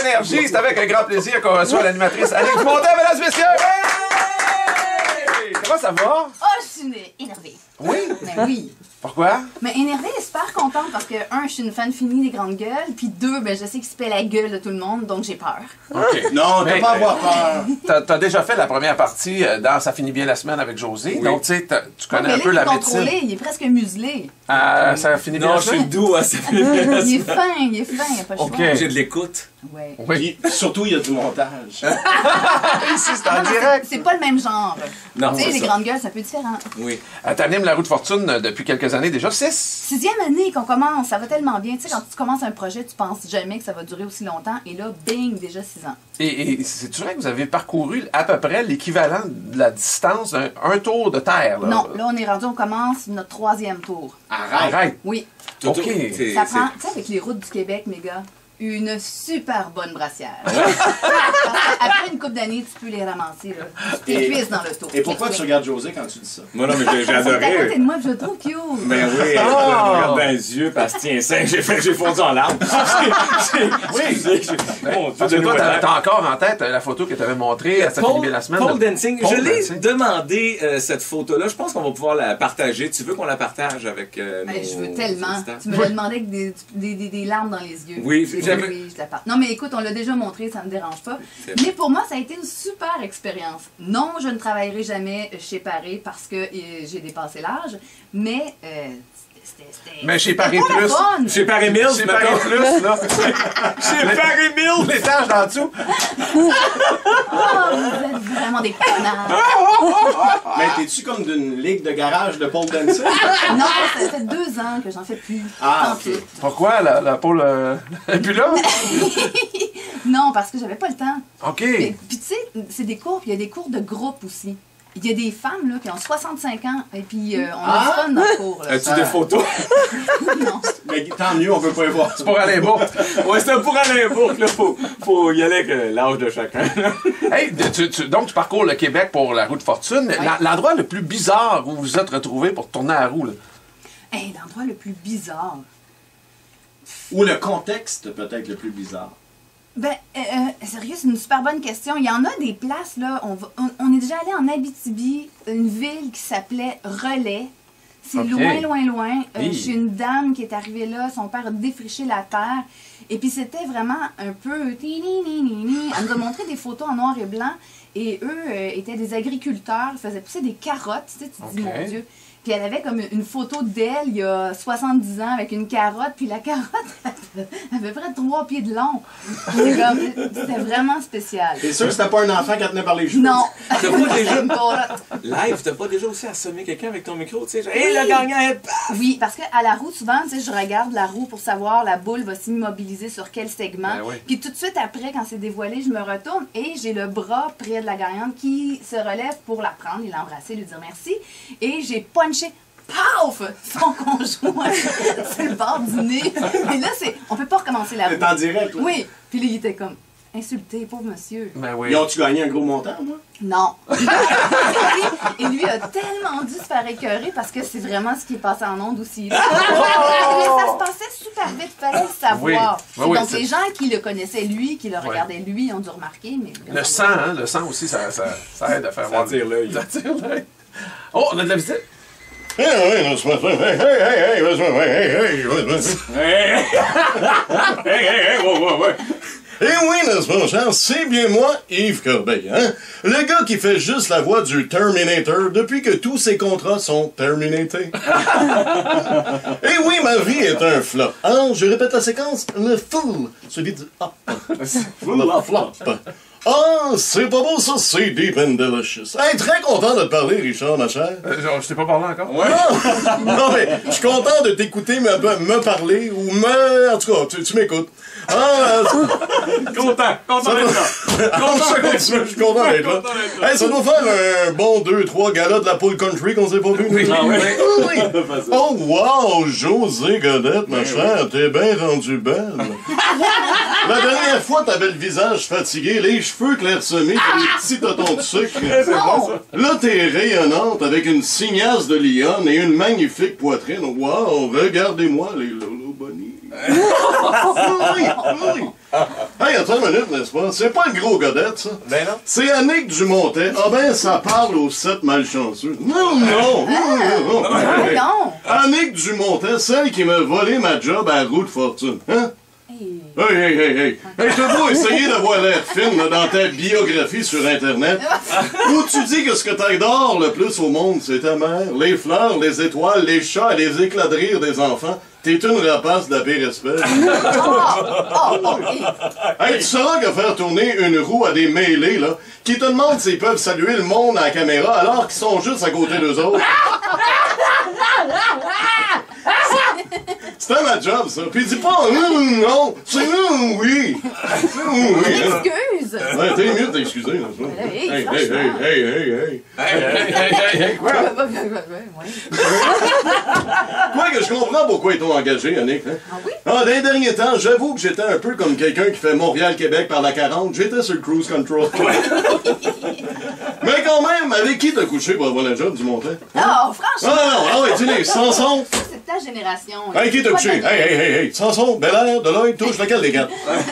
Énergie. C'est avec un grand plaisir qu'on reçoit l'animatrice Annick Dumontet, mesdames et messieurs. Hey! Comment ça va? Oh, je suis énervée. Oui? Ben oui. Pourquoi? Mais énervée et super contente parce que, un, je suis une fan finie des grandes gueules, puis deux, ben, je sais qu'il se paie la gueule de tout le monde, donc j'ai peur. OK. Non, t'as pas à avoir peur. T'as déjà fait la première partie dans Ça finit bien la semaine avec José. Oui. Donc, tu sais, tu connais mais un peu là, la il est contrôlé, médecine. il est presque muselé. Ça finit bien Non, la je suis semaine? doux à ça. Il est fin, il n'y a pas le OK. choix. J'ai de l'écoute. Ouais. Oui. Puis, surtout, il y a du montage. Ici, c'est en Non, mais direct. c'est pas le même genre. Non, Tu sais, c'est les ça. grandes gueules, c'est un peu différent. Oui. T'animes la roue de fortune depuis quelques années déjà. 6. 6e année qu'on commence, ça va tellement bien. Tu sais, quand tu commences un projet, tu penses jamais que ça va durer aussi longtemps. Et là, bing, déjà 6 ans. Et c'est vrai que vous avez parcouru à peu près l'équivalent de la distance d'un tour de terre. Là. Non, là, on est rendu, on commence notre 3e tour. Arrête. Oui. OK. Ça prend, tu sais, avec les routes du Québec, mes gars, une super bonne brassière. Parce qu'après une couple d'années, tu peux les ramasser, là. Tu t'épuises dans le tour. Et pourquoi tu regardes José quand tu dis ça? Moi, non, mais j'ai T'es à côté adoré. de moi, je le trouve cute. Ben oui, elle me regarde dans les yeux, parce que tiens, j'ai fondu en larmes. Oui, mon Dieu, Parce que de toi, nouveau, t'as encore en tête la photo que tu avais montrée à Ça finit bien la semaine. Pole dancing. Pole Je l'ai dancing. demandé, cette photo-là. Je pense qu'on va pouvoir la partager. Tu veux qu'on la partage avec nos Je veux tellement. auditeurs? Tu me l'as demandé avec des larmes dans les yeux. Oui, oui, j'avais- oui, je la parle. Non, mais écoute, on l'a déjà montré, ça me dérange pas. C'est Mais pour moi, ça a été une super expérience. Non, je ne travaillerai jamais chez Paris parce que j'ai dépassé l'âge, mais c'était. Mais chez c'était Paris pas la Plus. fun. Chez Paris Mills, Chez mettons. Paris Plus, là. Chez Paris Mills. L'étage d'en dessous. Oh, vous êtes vraiment des connards. Mais t'es-tu comme d'une ligue de garage de pole dancing? Non, ça fait 2 ans que j'en fais plus. Ah, Tant ok. pis. Pourquoi la pôle. Et puis là? Non, parce que j'avais pas le temps. OK. Puis tu sais, c'est des cours, puis il y a des cours de groupe aussi. Il y a des femmes là, qui ont 65 ans, et puis on a du fun dans le cours. Là. As-tu des photos? Non. Mais tant mieux, on peut pas y voir. Pour aller beau. Ouais, c'est pour aller Bourg, là. Faut y aller avec l'âge de chacun. Hey, donc, tu parcours le Québec pour la roue de fortune. Ouais. L'endroit le plus bizarre où vous vous êtes retrouvé pour tourner à la roue, là. Hey, l'endroit le plus bizarre. Ou le contexte peut-être le plus bizarre. Ben, sérieux, c'est une super bonne question. Il y en a des places, là. On est déjà allé en Abitibi, une ville qui s'appelait Relais. C'est Ok. loin, loin, loin. Hi. Je suis une dame qui est arrivée là. Son père a défriché la terre. Et puis, c'était vraiment un peu... Elle nous a montré des photos en noir et blanc. Et eux étaient des agriculteurs. Ils faisaient pousser des carottes. Tu sais, tu te dis, Ok. mon Dieu. Puis elle avait comme une photo d'elle il y a 70 ans avec une carotte. Puis la carotte avait à peu près 3 pieds de long. C'était vraiment spécial. T'es sûr que c'était pas un enfant qui tenait par les cheveux? Non. T'as pas déjà... Une polotte. Live, t'as pas déjà aussi assommé quelqu'un avec ton micro, tu sais? Genre, hey, le gagnant est... Oui, parce qu'à la roue, souvent, tu sais, je regarde la roue pour savoir la boule va s'immobiliser sur quel segment. Ben oui. Puis tout de suite après, quand c'est dévoilé, je me retourne et j'ai le bras près de la gagnante qui se relève pour la prendre et l'embrasser, lui dire merci. Et j'ai punché. Paf! Son conjoint sur le bord du nez. Et là, on peut pas recommencer la roue. T'es en direct, là? Oui. Puis là, il était comme insulté, pauvre monsieur. Ben oui. Ils ont-tu gagné un gros montant, moi? Non. Et lui a tellement dû se faire écœurer parce que c'est vraiment ce qui est passé en ondes aussi. là. Mais ça se passait super vite, il fallait le savoir. Oui. Oui, Donc c'est- les gens qui le connaissaient lui, qui le regardaient lui, ont dû remarquer. Mais Le sang, hein? Le sang aussi, ça aide à faire Ça voir. attire l'œil. Ça attire l'œil. Oh, on a de la visite. Hey, hey, ouais. Eh oui, n'est-ce pas, Charles? C'est bien moi, Yves Corbeil, hein? Le gars qui fait juste la voix du Terminator depuis que tous ses contrats sont terminatés. Eh oui, ma vie est un flop. Hein? Je répète la séquence. Le full, celui du hop. Le flop. Ah, c'est pas beau ça, c'est deep and delicious. Hey, très content de te parler, Richard, ma chère. Je t'ai pas parlé encore? Non, mais je suis content de t'écouter me parler ou me... En tout cas, tu m'écoutes. Ah, Content d'être là. je suis content d'être là. Hey, ça doit faire un bon 2-3 galas de la pole country qu'on s'est pas vu. Oui. Ah oui. Oui. Oh, wow, José Godette, ma chère, t'es bien rendue belle. La dernière fois, t'avais le visage fatigué, les cheveux clairsemés, pis des petits totons de sucre. Là, t'es rayonnante avec une signasse de lionne et une magnifique poitrine. Wow, regardez-moi les Lolo Bunny. Oui, oui. Hey, attends une minute, n'est-ce pas? C'est pas le gros godette, ça. Ben non. C'est Annick Dumontet. Ah ben, ça parle aux 7 malchanceux. Non, non, non. Non! Annick Dumontet, celle qui m'a volé ma job à Roue de Fortune. Hein? Hey, hey, hey, hey. Hey, t'as beau essayer d'avoir l'air fine là, dans ta biographie sur Internet, où tu dis que ce que t'adores le plus au monde, c'est ta mère, les fleurs, les étoiles, les chats et les éclats de rire des enfants. T'es une rapace de la pire espèce. Hey, tu sauras que faire tourner une roue à des mêlés, là, qui te demandent s'ils peuvent saluer le monde à la caméra alors qu'ils sont juste à côté d'eux autres. C'était ma job, ça. Puis dis pas non, c'est oui. C'est oui. Excuse! Ouais, t'es mieux de t'excuser, là, ça. Hey, Hey, hey, franchement. hey. Quoi? Ouais. Quoi que je comprends pourquoi ils t'ont engagé, Annick. Hein? Ah oui? Ah, dans les derniers temps, j'avoue que j'étais un peu comme quelqu'un qui fait Montréal-Québec par la 40. J'étais sur le cruise control. Mais quand même, avec qui t'as couché pour avoir la job du montant? Oh, franchement! Ah ouais, dis-les, Samson. C'est ta génération. Hey, qui t'a couché? Hey. Samson, Bel-Air, Deloitte, touche lequel des quatre?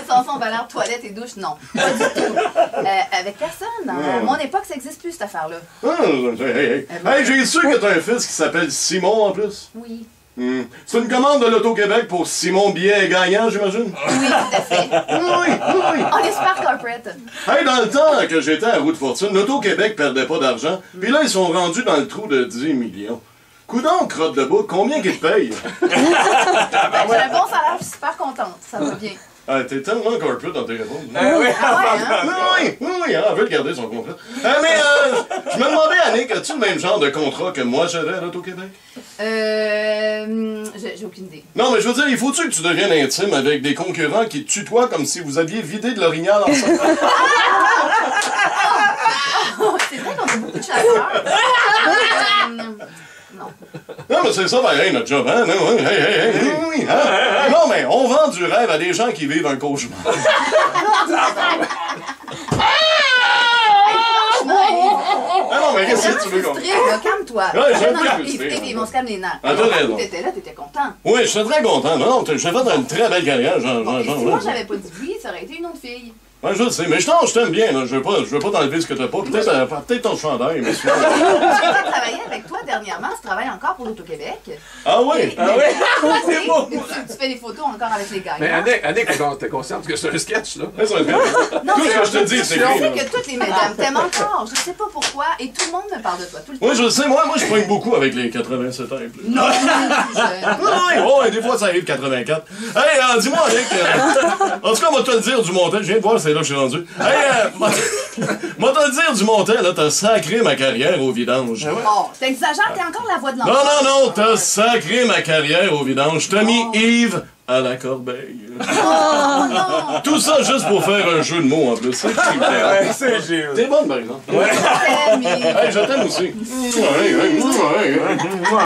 Samson, Valère, toilette et douche, non. Pas du tout. Avec personne. À mon époque, ça n'existe plus, cette affaire-là. Hey, j'ai su que t'as un fils qui s'appelle Simon, en plus. Oui. C'est une commande de l'Auto-Québec pour Simon Billet gagnant, j'imagine? Oui, tout à fait. Oui. On est super corporate. Hey, dans le temps que j'étais à Roue de Fortune, l'Auto-Québec perdait pas d'argent, puis là, ils sont rendus dans le trou de 10 millions. Coudonc, crotte de bout, combien qu'ils te payent? J'ai un bon salaire, je suis super contente. Ça va bien. Ah, t'es tellement corporate dans tes réponses. Ah ouais, hein? Oui, elle veut garder son contrat. Mais je me demandais, Annick, as-tu le même genre de contrat que moi j'avais à l'Auto-Québec? J'ai aucune idée. Non, mais je veux dire, il faut-tu que tu deviennes intime avec des concurrents qui te tutoient comme si vous aviez vidé de l'orignal ensemble? C'est vrai qu'on a beaucoup de chasseurs. Non. Non, mais c'est ça, pareil, notre job, hein? Non, oui, hein? Non, mais on vend du rêve à des gens qui vivent un cauchemar. Ah non, mais qu'est-ce que tu veux qu'on... Calme-toi. Ouais, j'ai un peu Non, frustré, ils vont se calmer les nerfs. Ah, t'as raison. T'étais là, t'étais content. Oui, je suis très content. Non, j'ai fait une très belle carrière, Et si moi j'avais pas dit oui, ça aurait été une autre fille. Ouais, je le sais, mais je t'aime bien, là. Je veux pas t'enlever ce que t'as pas. Peut-être ton chandail, mais sinon... J'ai travaillé avec toi dernièrement, tu travailles encore pour l'Auto-Québec. Ah oui? C'est beau! Tu fais des photos encore avec les gars. Mais Annick, t'es consciente que c'est un sketch, là? Ouais, ça va être bien. Non, Tout ce que je te dis, c'est je sais vrai. que toutes les mesdames t'aiment encore. Je sais pas pourquoi. Et tout le monde me parle de toi. Tout le temps. Oui, je le sais, moi je pogne beaucoup avec les 87 ans et plus. Non, Oui, des fois ça arrive 84. Hey, dis-moi, Annick, en tout cas, on va te le dire du montant. Je viens de voir, c'est là que je suis rendu. Hey, moi te le dire du montant, là, t'as sacré ma carrière au vidange. Oh, t'exagères, t'es encore la voix de l'enfant. Non, t'as sacré ma carrière au vidange. T'as mis Yves à la corbeille. Oh non! Tout ça juste pour faire un jeu de mots en plus. C'est super. Ouais, c'est Gilles. T'es bonne, par exemple. Mais... Hey, je t'aime aussi.